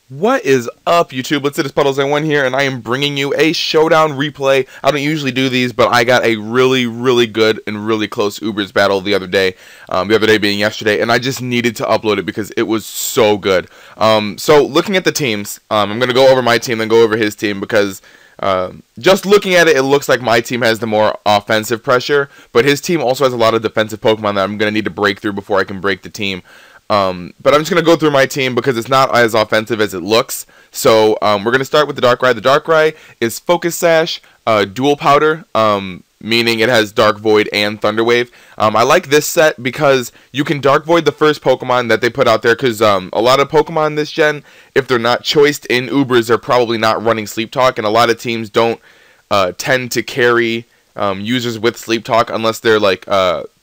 What is up, YouTube? Let's It is Puddles01 here, and I am bringing you a showdown replay. I don't usually do these, but I got a really good and really close Ubers battle the other day. The other day being yesterday, and I just needed to upload it because it was so good. So looking at the teams, I'm going to go over my team, then go over his team, because just looking at it, it looks like my team has the more offensive pressure, but his team also has a lot of defensive Pokemon that I'm going to need to break through before I can break the team. But I'm just going to go through my team because it's not as offensive as it looks. So we're going to start with the Darkrai. The Darkrai is Focus Sash, Dual Powder, meaning it has Dark Void and Thunder Wave. I like this set because you can Dark Void the first Pokemon that they put out there, because a lot of Pokemon this gen, if they're not choiced in Ubers, they're probably not running Sleep Talk, and a lot of teams don't tend to carry users with Sleep Talk unless they're like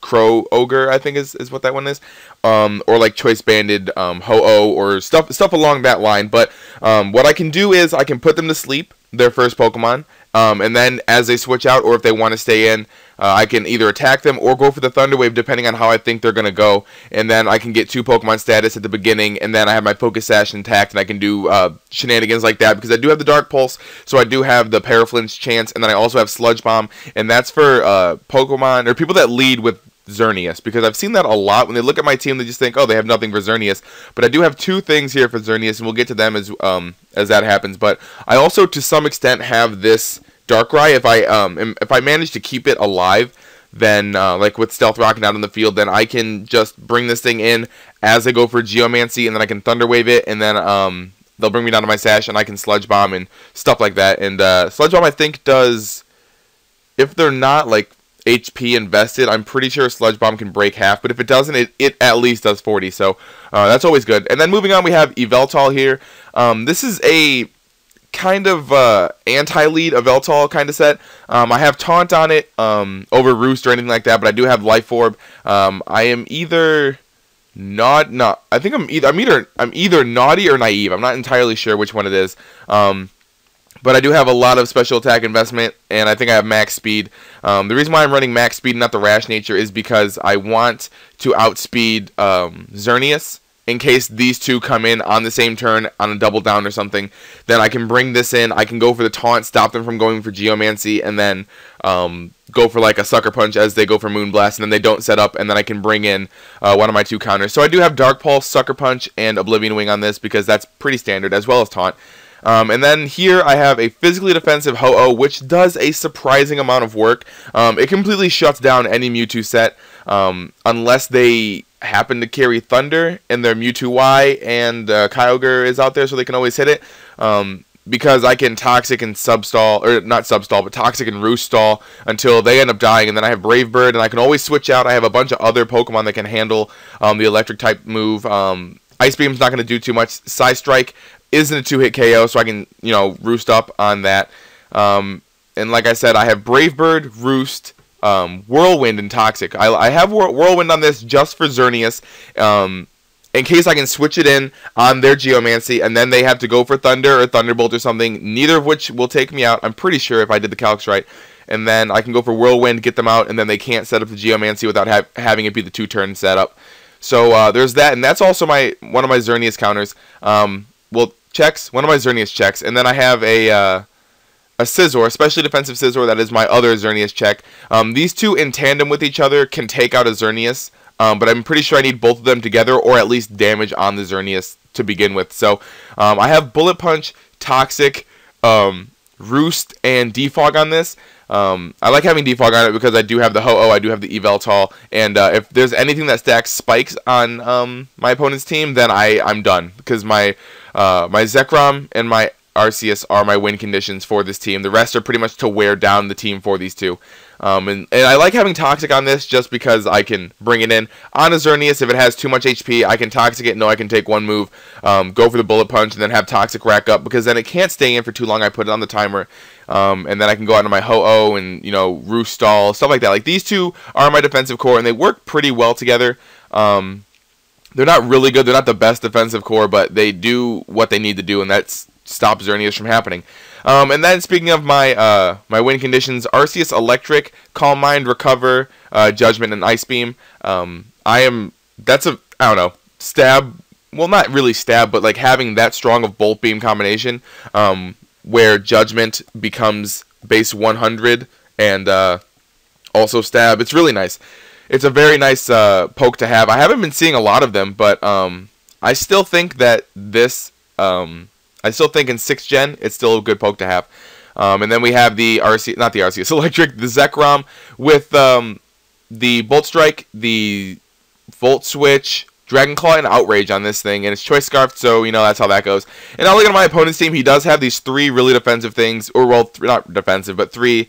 Crow Ogre, I think is what that one is, or like Choice Banded Ho-Oh or stuff along that line. But what I can do is I can put them to sleep, their first Pokemon, and then as they switch out, or if they want to stay in, I can either attack them or go for the Thunder Wave depending on how I think they're going to go, and then I can get 2 Pokemon status at the beginning, and then I have my Focus Sash intact, and I can do shenanigans like that, because I do have the Dark Pulse, so I do have the Paraflinch chance, and then I also have Sludge Bomb, and that's for Pokemon, or people that lead with Xerneas, because I've seen that a lot. When they look at my team, they just think, oh, they have nothing for Xerneas, but I do have 2 things here for Xerneas, and we'll get to them as that happens. But I also, to some extent, have this Darkrai. If I manage to keep it alive, then like with Stealth Rocking out in the field, then I can just bring this thing in as I go for Geomancy, and then I can Thunder Wave it, and then they'll bring me down to my Sash, and I can Sludge Bomb and stuff like that. And Sludge Bomb, I think, does, if they're not like HP invested, I'm pretty sure Sludge Bomb can break half, but if it doesn't, it at least does 40, so that's always good. And then moving on, we have Yveltal here. This is a kind of anti-lead Yveltal kind of set. I have Taunt on it over Roost or anything like that, but I do have Life Orb. I am either I think I'm either naughty or naive. I'm not entirely sure which one it is. But I do have a lot of special attack investment, and I think I have max speed. The reason why I'm running max speed and not the rash nature is because I want to outspeed Xerneas. In case these two come in on the same turn on a double down or something, then I can bring this in. I can go for the taunt, stop them from going for Geomancy, and then go for like a Sucker Punch as they go for Moonblast, and then they don't set up, and then I can bring in one of my 2 counters. So I do have Dark Pulse, Sucker Punch, and Oblivion Wing on this because that's pretty standard, as well as Taunt. And then here I have a physically defensive Ho-Oh, which does a surprising amount of work. It completely shuts down any Mewtwo set, unless they happen to carry Thunder in their Mewtwo Y, and Kyogre is out there, so they can always hit it. Because I can Toxic and Substall, or not Substall, but Toxic and Roost Stall until they end up dying, and then I have Brave Bird, and I can always switch out. I have a bunch of other Pokemon that can handle the electric type move. Ice Beam's not going to do too much. Psy Strike isn't a 2-hit KO, so I can, roost up on that. And like I said, I have Brave Bird, Roost, Whirlwind, and Toxic. I have Whirlwind on this just for Xerneas, in case I can switch it in on their Geomancy, and then they have to go for Thunder or Thunderbolt or something, neither of which will take me out, I'm pretty sure, if I did the calcs right. And then I can go for Whirlwind, get them out, and then they can't set up the Geomancy without having it be the 2-turn setup. So there's that, and that's also one of my Xerneas counters. Checks, one of my Xerneas checks, and then I have a Scizor, especially defensive Scizor, that is my other Xerneas check. These two in tandem with each other can take out a Xerneas, but I'm pretty sure I need both of them together, or at least damage on the Xerneas to begin with. So I have Bullet Punch, Toxic, Roost, and Defog on this. I like having Defog on it because I do have the Ho-Oh, I do have the Yveltal, and if there's anything that stacks spikes on my opponent's team, then I'm done, because my Zekrom and my Arceus are my win conditions for this team. The rest are pretty much to wear down the team for these two. And I like having Toxic on this just because I can bring it in on a Xerneas. If it has too much HP, I can Toxic it. No, I can take one move, go for the Bullet Punch, and then have Toxic rack up, because then it can't stay in for too long. I put it on the timer, and then I can go out to my Ho-Oh and, Roost Stall, stuff like that. Like, these two are my defensive core, and they work pretty well together. They're not really good. They're not the best defensive core, but they do what they need to do, and that's stop Xerneas from happening. And then speaking of my my win conditions, Arceus Electric, Calm Mind, Recover, Judgment, and Ice Beam. I don't know, stab well, not really stab, but like having that strong of bolt beam combination, where judgment becomes base 100 and also stab. It's really nice. It's a very nice poke to have. I haven't been seeing a lot of them, but I still think that this, I still think in 6th gen, it's still a good poke to have. And then we have the RC, not the RCS Electric, the Zekrom with the Bolt Strike, the Volt Switch, Dragon Claw, and Outrage on this thing, and it's Choice Scarf, so you know that's how that goes. And now looking at my opponent's team, he does have these 3 really defensive things, or well, not defensive, but 3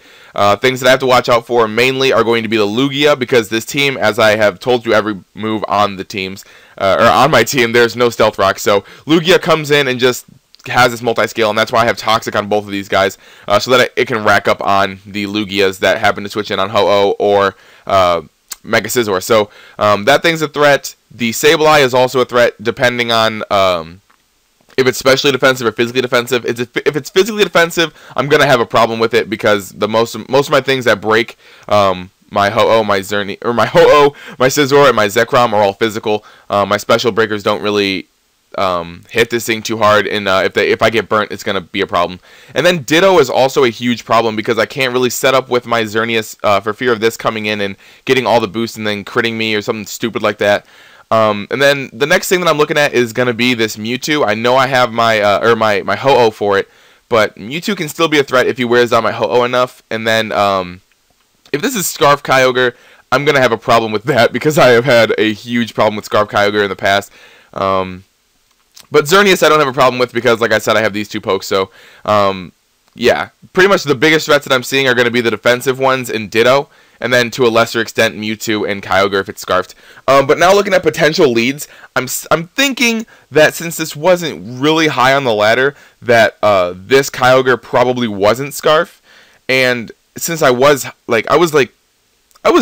things that I have to watch out for. Mainly are going to be the Lugia, because this team, as I have told you every move on the teams, or on my team, there's no Stealth Rock, so Lugia comes in and just has this multi-scale, and that's why I have Toxic on both of these guys, so that it can rack up on the Lugias that happen to switch in on Ho-Oh or Mega Scizor. So that thing's a threat. The Sableye is also a threat, depending on if it's specially defensive or physically defensive. If it's physically defensive, I'm gonna have a problem with it, because the most of my things that break my Ho-Oh, my Zerny, or my Ho-Oh, my Scizor, and my Zekrom are all physical. My special breakers don't really hit this thing too hard, and if I get burnt, it's gonna be a problem. And then Ditto is also a huge problem, because I can't really set up with my Xerneas for fear of this coming in and getting all the boosts and then critting me or something stupid like that. And then the next thing that I'm looking at is gonna be this Mewtwo. I know I have my my Ho-Oh for it, but Mewtwo can still be a threat if he wears down my Ho-Oh enough. And then if this is Scarf Kyogre, I'm gonna have a problem with that, because I have had a huge problem with Scarf Kyogre in the past. But Xerneas I don't have a problem with, because, like I said, I have these 2 pokes. So, yeah, pretty much the biggest threats that I'm seeing are going to be the defensive ones in Ditto, and then to a lesser extent Mewtwo and Kyogre if it's Scarfed. But now looking at potential leads, I'm thinking that since this wasn't really high on the ladder, that this Kyogre probably wasn't Scarf, and since I was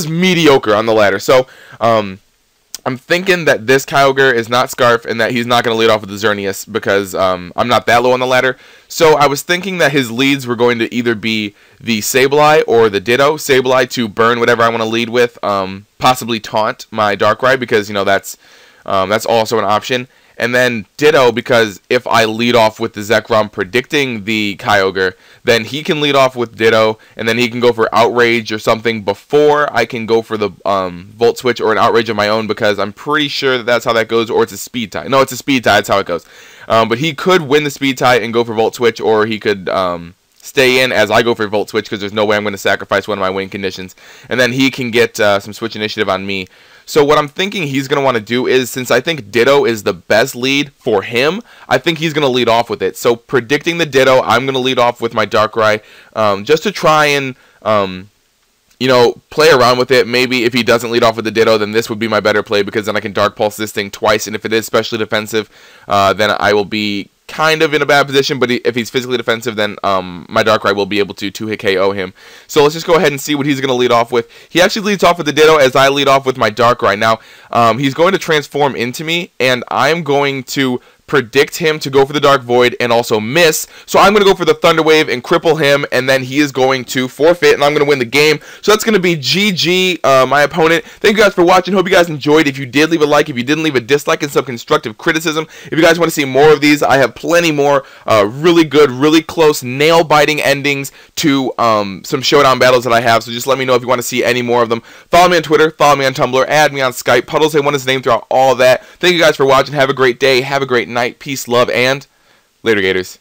mediocre on the ladder, so I'm thinking that this Kyogre is not Scarf, and that he's not going to lead off with the Xerneas, because I'm not that low on the ladder. So I was thinking that his leads were going to either be the Sableye or the Ditto. Sableye to burn whatever I want to lead with, possibly taunt my Darkrai, because you know that's also an option. And then Ditto, because if I lead off with the Zekrom predicting the Kyogre, then he can lead off with Ditto, and then he can go for Outrage or something before I can go for the Volt Switch or an Outrage of my own, because I'm pretty sure that that's how that goes, or it's a Speed tie. No, it's a Speed tie, that's how it goes. But he could win the Speed tie and go for Volt Switch, or he could stay in as I go for Volt Switch, because there's no way I'm going to sacrifice one of my win conditions. And then he can get some Switch initiative on me. So what I'm thinking he's going to want to do is, since I think Ditto is the best lead for him, I think he's going to lead off with it. So predicting the Ditto, I'm going to lead off with my Darkrai, just to try and, you know, play around with it. Maybe if he doesn't lead off with the Ditto, then this would be my better play, because then I can Dark Pulse this thing twice, and if it is specially defensive, then I will be kind of in a bad position. But if he's physically defensive, then my Darkrai will be able to 2-hit KO him. So let's just go ahead and see what he's going to lead off with. He actually leads off with the Ditto, as I lead off with my Darkrai. Now, he's going to transform into me, and I'm going to predict him to go for the Dark Void and also miss. So I'm going to go for the Thunder Wave and cripple him, and then he is going to forfeit, and I'm going to win the game. So that's going to be GG, my opponent. Thank you guys for watching. Hope you guys enjoyed. If you did, leave a like. If you didn't, leave a dislike and some constructive criticism. If you guys want to see more of these, I have plenty more really good, really close, nail-biting endings to some showdown battles that I have. So just let me know if you want to see any more of them. Follow me on Twitter, follow me on Tumblr, add me on Skype. Puddles1 is the name throughout all that. Thank you guys for watching. Have a great day. Have a great night. Peace, love, and later, Gators.